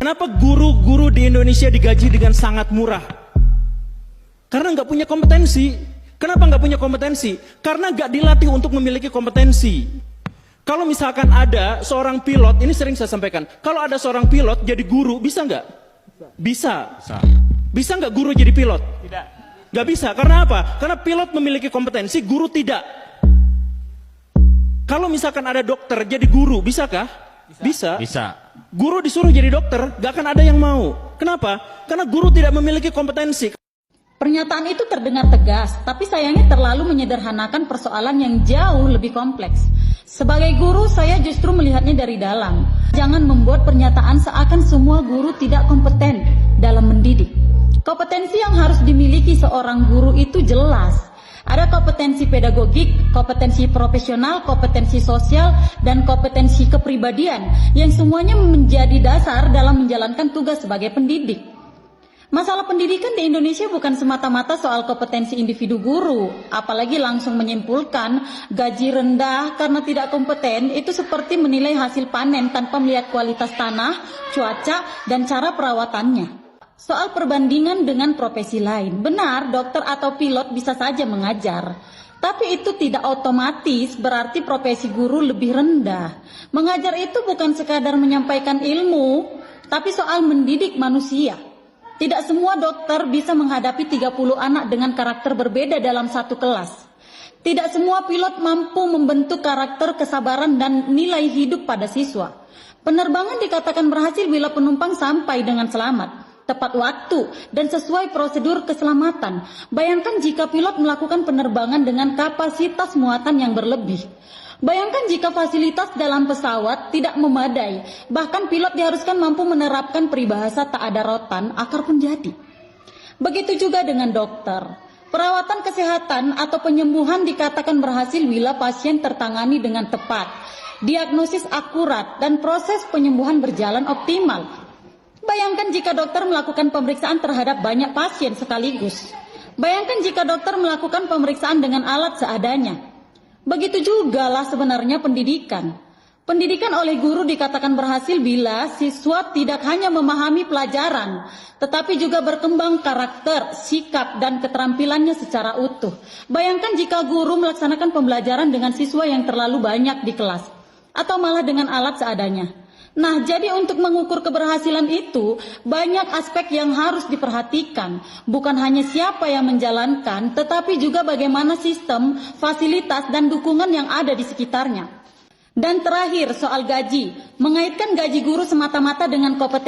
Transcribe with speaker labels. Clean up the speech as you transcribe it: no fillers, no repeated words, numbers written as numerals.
Speaker 1: Kenapa guru-guru di Indonesia digaji dengan sangat murah? Karena nggak punya kompetensi. Kenapa nggak punya kompetensi? Karena nggak dilatih untuk memiliki kompetensi. Kalau misalkan ada seorang pilot, ini sering saya sampaikan, kalau ada seorang pilot jadi guru, bisa nggak? Bisa. Bisa nggak guru jadi pilot?
Speaker 2: Tidak.
Speaker 1: Nggak bisa. Karena apa? Karena pilot memiliki kompetensi, guru tidak. Kalau misalkan ada dokter jadi guru, bisakah? Bisa.
Speaker 2: Bisa.
Speaker 1: Guru disuruh jadi dokter, gak akan ada yang mau. Kenapa? Karena guru tidak memiliki kompetensi.
Speaker 3: Pernyataan itu terdengar tegas, tapi sayangnya terlalu menyederhanakan persoalan yang jauh lebih kompleks. Sebagai guru, saya justru melihatnya dari dalam. Jangan membuat pernyataan seakan semua guru tidak kompeten dalam mendidik. Kompetensi yang harus dimiliki seorang guru itu jelas. Ada kompetensi pedagogik, kompetensi profesional, kompetensi sosial, dan kompetensi kepribadian yang semuanya menjadi dasar dalam menjalankan tugas sebagai pendidik. Masalah pendidikan di Indonesia bukan semata-mata soal kompetensi individu guru, apalagi langsung menyimpulkan gaji rendah karena tidak kompeten itu seperti menilai hasil panen tanpa melihat kualitas tanah, cuaca, dan cara perawatannya. Soal perbandingan dengan profesi lain, benar dokter atau pilot bisa saja mengajar, tapi itu tidak otomatis berarti profesi guru lebih rendah. Mengajar itu bukan sekadar menyampaikan ilmu, tapi soal mendidik manusia. Tidak semua dokter bisa menghadapi 30 anak dengan karakter berbeda dalam satu kelas. Tidak semua pilot mampu membentuk karakter, kesabaran, dan nilai hidup pada siswa. Penerbangan dikatakan berhasil bila penumpang sampai dengan selamat, tepat waktu, dan sesuai prosedur keselamatan. Bayangkan jika pilot melakukan penerbangan dengan kapasitas muatan yang berlebih. Bayangkan jika fasilitas dalam pesawat tidak memadai, bahkan pilot diharuskan mampu menerapkan peribahasa tak ada rotan, akar pun jadi. Begitu juga dengan dokter. Perawatan kesehatan atau penyembuhan dikatakan berhasil bila pasien tertangani dengan tepat, diagnosis akurat, dan proses penyembuhan berjalan optimal. Bayangkan jika dokter melakukan pemeriksaan terhadap banyak pasien sekaligus. Bayangkan jika dokter melakukan pemeriksaan dengan alat seadanya. Begitu juga lah sebenarnya pendidikan. Pendidikan oleh guru dikatakan berhasil bila siswa tidak hanya memahami pelajaran, tetapi juga berkembang karakter, sikap, dan keterampilannya secara utuh. Bayangkan jika guru melaksanakan pembelajaran dengan siswa yang terlalu banyak di kelas, atau malah dengan alat seadanya. Nah, jadi untuk mengukur keberhasilan itu, banyak aspek yang harus diperhatikan. Bukan hanya siapa yang menjalankan, tetapi juga bagaimana sistem, fasilitas, dan dukungan yang ada di sekitarnya. Dan terakhir, soal gaji. Mengaitkan gaji guru semata-mata dengan kompetensi